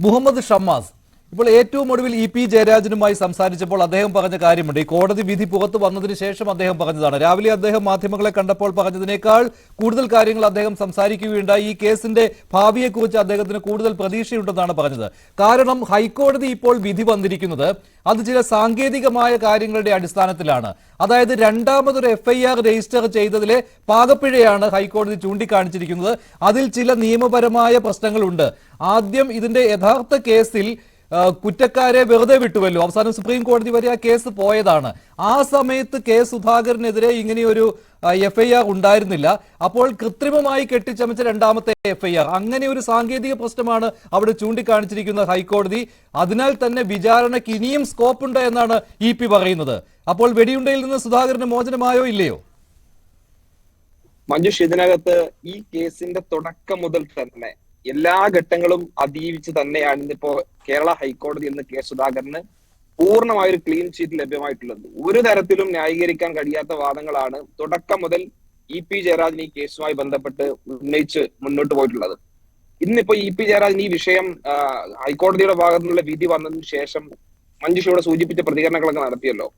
മുഹമ്മദ് ഷമ്മാസ് ഇപ്പോൾ ഏറ്റവും ഒടുവിൽ ഇ.പി. ജയരാജനുമായി സംസാരിച്ചപ്പോൾ അദ്ദേഹം പറഞ്ഞ കാര്യമുണ്ട്. ഈ കോടതി വിധി പുറത്തു വന്നതിന് ശേഷം അദ്ദേഹം പറഞ്ഞതാണ്. രാവിലെ അദ്ദേഹം മാധ്യമങ്ങളെ കണ്ടപ്പോൾ പറഞ്ഞതിനേക്കാൾ കൂടുതൽ കാര്യങ്ങൾ അദ്ദേഹം സംസാരിക്കുകയുണ്ടായി. ഈ കേസിന്റെ ഭാവിയെക്കുറിച്ച് അദ്ദേഹത്തിന് കൂടുതൽ പ്രതീക്ഷയുണ്ടെന്നാണ് പറഞ്ഞത്. കാരണം ഹൈക്കോടതി ഇപ്പോൾ വിധി വന്നിരിക്കുന്നത് അത് ചില സാങ്കേതികമായ കാര്യങ്ങളുടെ അടിസ്ഥാനത്തിലാണ്. അതായത് രണ്ടാമതൊരു FIR രജിസ്റ്റർ ചെയ്തതിലെ പാകപ്പിഴയാണ് ഹൈക്കോടതി ചൂണ്ടിക്കാണിച്ചിരിക്കുന്നത്. അതിൽ ചില നിയമപരമായ പ്രശ്നങ്ങളുണ്ട്. ആദ്യം ഇതിന്റെ യഥാർത്ഥ കേസിൽ കുറ്റക്കാരെ വെറുതെ വിട്ടുവല്ലോ. അവസാനം സുപ്രീം കോടതി വരെ ആ കേസ് പോയതാണ്. ആ സമയത്ത് കെ സുധാകരനെതിരെ ഇങ്ങനെയൊരു FIR ഉണ്ടായിരുന്നില്ല. അപ്പോൾ കൃത്രിമമായി കെട്ടിച്ചമച്ച രണ്ടാമത്തെ FIR, അങ്ങനെ ഒരു സാങ്കേതിക പ്രശ്നമാണ് അവിടെ ചൂണ്ടിക്കാണിച്ചിരിക്കുന്ന ഹൈക്കോടതി. അതിനാൽ തന്നെ വിചാരണയ്ക്ക് ഇനിയും സ്കോപ്പ് ഉണ്ട് എന്നാണ് ഇ.പി. പറയുന്നത്. അപ്പോൾ വെടിയുണ്ടയിൽ നിന്ന് സുധാകരന് മോചനമായോ ഇല്ലയോ? മഞ്ജുഷ്, ഇതിനകത്ത് ഈ കേസിന്റെ തുടക്കം മുതൽ തന്നെ എല്ലാ ഘട്ടങ്ങളും അതിജീവിച്ച് തന്നെയാണ് ഇന്നിപ്പോ കേരള ഹൈക്കോടതി എന്ന് കെ സുധാകരന് പൂർണ്ണമായൊരു ക്ലീൻ ചീറ്റ് ലഭ്യമായിട്ടുള്ളത്. ഒരു തരത്തിലും ന്യായീകരിക്കാൻ കഴിയാത്ത വാദങ്ങളാണ് തുടക്കം മുതൽ ഇ.പി. ജയരാജൻ ഈ കേസുമായി ബന്ധപ്പെട്ട് ഉന്നയിച്ച് മുന്നോട്ട് പോയിട്ടുള്ളത്. ഇന്നിപ്പോ ഇ.പി. ജയരാജൻ ഈ വിഷയം ഹൈക്കോടതിയുടെ ഭാഗത്തു നിന്നുള്ള വിധി വന്നതിന് ശേഷം മഞ്ജുഷയോടെ സൂചിപ്പിച്ച പ്രതികരണങ്ങളൊക്കെ നടത്തിയല്ലോ.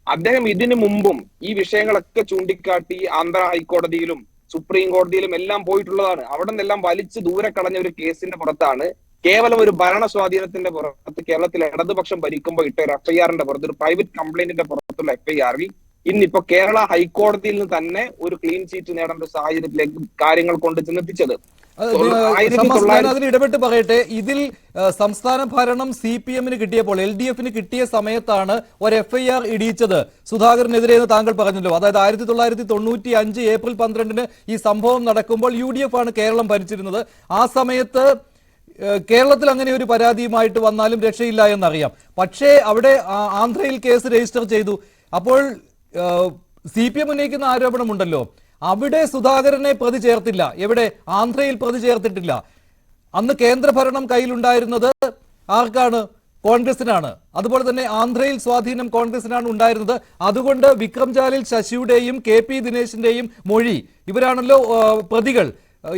അദ്ദേഹം ഇതിനു മുമ്പും ഈ വിഷയങ്ങളൊക്കെ ചൂണ്ടിക്കാട്ടി ആന്ധ്ര ഹൈക്കോടതിയിലും സുപ്രീം കോടതിയിലും എല്ലാം പോയിട്ടുള്ളതാണ്. അവിടെ നിന്നെല്ലാം വലിച്ചു ദൂരെ കളഞ്ഞ ഒരു കേസിന്റെ പുറത്താണ്, കേവലം ഒരു ഭരണ സ്വാധീനത്തിന്റെ പുറത്ത് കേരളത്തിൽ ഇടതുപക്ഷം ഭരിക്കുമ്പോൾ ഇട്ട ഒരു FIR-ന്റെ പുറത്ത്, ഒരു പ്രൈവറ്റ് കംപ്ലൈന്റിന്റെ പുറത്തുള്ള FIR-ൽ ഇന്നിപ്പോ കേരള ഹൈക്കോടതിയിൽ നിന്ന് തന്നെ ഒരു ക്ലീൻ ചീറ്റ് നേടേണ്ട ഒരു സാഹചര്യത്തിലേക്ക് കാര്യങ്ങൾ കൊണ്ട് ചെന്നെത്തിച്ചത്. അതിൽ ഇടപെട്ട് പറയട്ടെ, ഇതിൽ സംസ്ഥാന ഭരണം CPM-ന് കിട്ടിയപ്പോൾ LDF-ന് കിട്ടിയ സമയത്താണ് ഒരു FIR ഇടിയിച്ചത് സുധാകരനെതിരെ എന്ന് താങ്കൾ പറഞ്ഞല്ലോ. അതായത് 1995 ഏപ്രിൽ 12-ന് ഈ സംഭവം നടക്കുമ്പോൾ UDF ആണ് കേരളം ഭരിച്ചിരുന്നത്. ആ സമയത്ത് കേരളത്തിൽ അങ്ങനെ ഒരു പരാതിയുമായിട്ട് വന്നാലും രക്ഷയില്ല എന്നറിയാം. പക്ഷേ അവിടെ ആന്ധ്രയിൽ കേസ് രജിസ്റ്റർ ചെയ്തു. അപ്പോൾ CPM ഉന്നയിക്കുന്ന ആരോപണമുണ്ടല്ലോ, അവിടെ സുധാകരനെ പ്രതി ചേർത്തില്ല. എവിടെ? ആന്ധ്രയിൽ പ്രതി ചേർത്തിട്ടില്ല. അന്ന് കേന്ദ്രഭരണം കയ്യിലുണ്ടായിരുന്നത് ആർക്കാണ്? കോൺഗ്രസിനാണ്. അതുപോലെ തന്നെ ആന്ധ്രയിൽ സ്വാധീനം കോൺഗ്രസിനാണ് ഉണ്ടായിരുന്നത്. അതുകൊണ്ട് വിക്രം ജാലിൽ ശശിയുടെയും KP ദിനേശിന്റെയും മൊഴി, ഇവരാണല്ലോ പ്രതികൾ.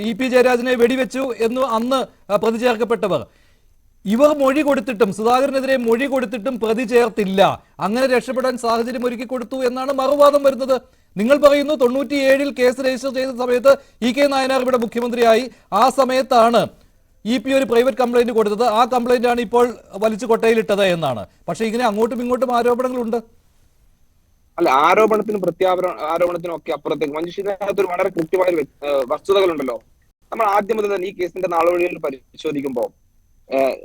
ഇ.പി. ജയരാജനെ വെടിവെച്ചു എന്ന് അന്ന് പ്രതി ചേർക്കപ്പെട്ടവർ. ഇവർ മൊഴി കൊടുത്തിട്ടും, സുധാകരനെതിരെ മൊഴി കൊടുത്തിട്ടും പ്രതി ചേർത്തില്ല. അങ്ങനെ രക്ഷപ്പെടാൻ സാഹചര്യം ഒരുക്കി കൊടുത്തു എന്നാണ് മറുവാദം വരുന്നത്. നിങ്ങൾ പറയുന്നു 97-ൽ കേസ് രജിസ്റ്റർ ചെയ്ത സമയത്ത് E.K. നായനാർ ഇവിടെ മുഖ്യമന്ത്രിയായി. ആ സമയത്താണ് ഇ.പി. ഒരു പ്രൈവറ്റ് കംപ്ലൈന്റ് കൊടുത്തത്. ആ കംപ്ലൈന്റ് ആണ് ഇപ്പോൾ വലിച്ചു കൊട്ടയിലിട്ടത് എന്നാണ്. പക്ഷെ ഇങ്ങനെ അങ്ങോട്ടും ഇങ്ങോട്ടും ആരോപണങ്ങളുണ്ട്. അല്ല, ആരോപണത്തിനും ആരോപണത്തിനും ഒക്കെ അപ്പുറത്തേക്ക് മനുഷ്യനകത്തൊരു വളരെ കൃത്യമായ വസ്തുതകളുണ്ടല്ലോ. നമ്മൾ ആദ്യം മുതൽ തന്നെ ഈ കേസിന്റെ നാളുവഴികൾ പരിശോധിക്കുമ്പോൾ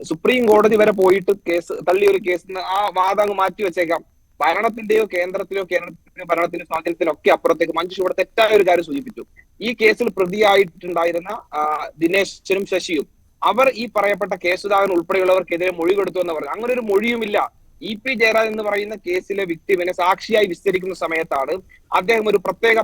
സുപ്രീം കോടതി വരെ പോയിട്ട് കേസ് തള്ളിയ ഒരു കേസിന് ആ വാദം അങ്ങ് മാറ്റി വെച്ചേക്കാം. ഭരണത്തിന്റെയോ കേന്ദ്രത്തിലോ കേരളത്തിലെ ഭരണത്തിന്റെ സ്വാധീനത്തിലൊക്കെ അപ്പുറത്തേക്ക് മഞ്ജുഷ് ഇവിടെ തെറ്റായ ഒരു കാര്യം സൂചിപ്പിച്ചു. ഈ കേസിൽ പ്രതിയായിട്ടുണ്ടായിരുന്ന ദിനേശനും ശശിയും അവർ ഈ പറയപ്പെട്ട കെ സുധാകരൻ ഉൾപ്പെടെയുള്ളവർക്കെതിരെ മൊഴി കൊടുത്തു എന്ന് പറഞ്ഞു. അങ്ങനെ ഒരു മൊഴിയുമില്ല. ഇ.പി. ജയരാജൻ എന്ന് പറയുന്ന കേസിലെ വിക്ടിമിനെ സാക്ഷിയായി വിസ്തരിക്കുന്ന സമയത്താണ് അദ്ദേഹം ഒരു പ്രത്യേക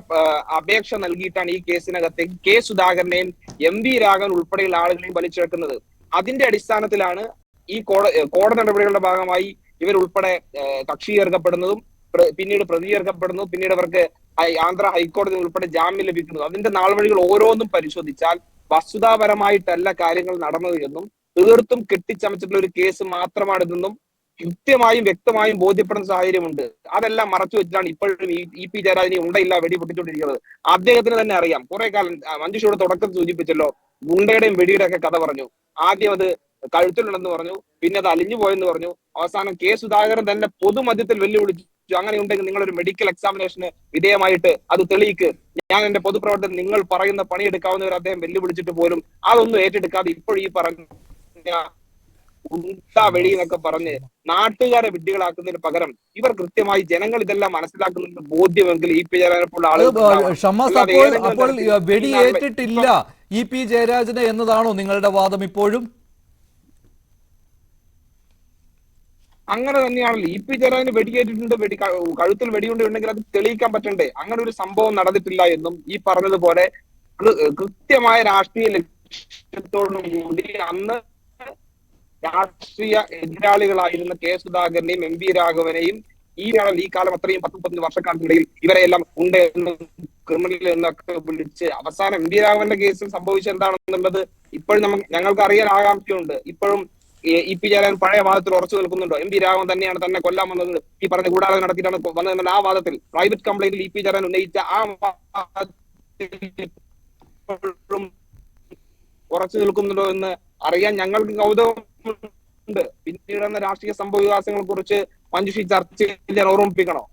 അപേക്ഷ നൽകിയിട്ടാണ് ഈ കേസിനകത്തേക്ക് കെ സുധാകരനെയും MV രാഘവൻ ഉൾപ്പെടെയുള്ള ആളുകളെയും വലിച്ചെടുക്കുന്നത്. അതിന്റെ അടിസ്ഥാനത്തിലാണ് ഈ കോടതി നടപടികളുടെ ഭാഗമായി ഇവരുൾപ്പെടെ കക്ഷി ചേർക്കപ്പെടുന്നതും പിന്നീട് പ്രതി ചേർക്കപ്പെടുന്നതും പിന്നീട് അവർക്ക് ആന്ധ്ര ഹൈക്കോടതി ഉൾപ്പെടെ ജാമ്യം ലഭിക്കുന്നതും. അതിന്റെ നാൾവഴികൾ ഓരോന്നും പരിശോധിച്ചാൽ വസ്തുതാപരമായിട്ടല്ല കാര്യങ്ങൾ നടന്നത് എന്നും തീർത്തും കെട്ടിച്ചമച്ചിട്ടുള്ള ഒരു കേസ് മാത്രമാണിതെന്നും കൃത്യമായും വ്യക്തമായും ബോധ്യപ്പെടുന്ന സാഹചര്യമുണ്ട്. അതെല്ലാം മറച്ചു വെച്ചിട്ടാണ് ഇപ്പോഴും ഇ.പി. ജയരാജനെ ഉണ്ടയില്ല വെടിപൊട്ടിച്ചുകൊണ്ടിരിക്കുന്നത്. അദ്ദേഹത്തിന് തന്നെ അറിയാം. കുറെ കാലം മഞ്ജുഷയോട് തുടക്കത്തിൽ സൂചിപ്പിച്ചല്ലോ, ഗുണ്ടയുടെയും വെടിയുടെ ഒക്കെ കഥ പറഞ്ഞു. ആദ്യം അത് കഴുത്തിലുണ്ടെന്ന് പറഞ്ഞു, പിന്നെ അത് അലിഞ്ഞു പോയെന്ന് പറഞ്ഞു. അവസാനം കെ സുധാകരൻ തന്നെ പൊതുമധ്യത്തിൽ വെല്ലുവിളിച്ചു, അങ്ങനെ ഉണ്ടെങ്കിൽ നിങ്ങളൊരു മെഡിക്കൽ എക്സാമിനേഷന് വിധേയമായിട്ട് അത് തെളിയിക്ക്, ഞാൻ എന്റെ പൊതുപ്രവർത്തനം നിങ്ങൾ പറയുന്ന പണിയെടുക്കാവുന്നവർ അദ്ദേഹം വെല്ലുവിളിച്ചിട്ട് പോലും അതൊന്നും ഏറ്റെടുക്കാതെ ഇപ്പോഴും ഈ പറഞ്ഞ വെടി എന്നൊക്കെ പറഞ്ഞ് നാട്ടുകാരെ വിഡ്ഢികളാക്കുന്നതിന് പകരം ഇവർ കൃത്യമായി ജനങ്ങൾ ഇതെല്ലാം മനസ്സിലാക്കുന്നതിന് ബോധ്യമെങ്കിൽ ഇ.പി. ജയരാജനെ പോലുള്ള അപ്പോൾ വെടിയേറ്റിട്ടില്ല ഇ.പി. ജയരാജന് എന്നതാണോ നിങ്ങളുടെ വാദം ഇപ്പോഴും? അങ്ങനെ തന്നെയാണല്ലോ. ഇ.പി. ജയരാജന് വെടിയേറ്റിട്ടുണ്ട്, കഴുത്തിൽ വെടിയുണ്ടെങ്കിൽ അത് തെളിയിക്കാൻ പറ്റണ്ടേ? അങ്ങനെ ഒരു സംഭവം നടന്നിട്ടില്ല എന്നും ഈ പറഞ്ഞതുപോലെ കൃത്യമായ രാഷ്ട്രീയ ലക്ഷ്യത്തോടു കൂടി അന്ന് രാഷ്ട്രീയ എതിരാളികളായിരുന്ന കെ സുധാകരനെയും MV രാഘവനെയും ഈ കാലം അത്രയും 10-15 വർഷക്കാലത്തിനിടയിൽ ഇവരെല്ലാം ഉണ്ട് എന്നും ക്രിമിനൽ എന്നൊക്കെ വിളിച്ച് അവസാനം MV രാഘവന്റെ കേസിൽ സംഭവിച്ചത് എന്താണെന്നുള്ളത് ഇപ്പോഴും ഞങ്ങൾക്ക് അറിയാൻ ആകാംക്ഷയുണ്ട്. ഇപ്പോഴും ഇ പി ജയരാജൻ പഴയ വാദത്തിൽ ഉറച്ചു നിൽക്കുന്നുണ്ടോ? എം പി രാഘവൻ തന്നെയാണ് തന്നെ കൊല്ലാൻ വന്നത്, ഈ പറഞ്ഞ കൂടാതെ നടത്തിയിട്ടാണ് വന്നതെന്ന ആ വാദത്തിൽ, പ്രൈവറ്റ് കംപ്ലൈന്റിൽ ഇ പി ജയരാജൻ ഉന്നയിച്ച ആ ഉറച്ചു നിൽക്കുന്നുണ്ടോ എന്ന് അറിയാൻ ഞങ്ങൾക്ക് കൗതുകമുണ്ട്. പിന്നീട് രാഷ്ട്രീയ സംഭവ വികാസങ്ങളെ കുറിച്ച് മഞ്ജുഷി ചർച്ച ചെയ്യാൻ ഓർമ്മിപ്പിക്കണോ?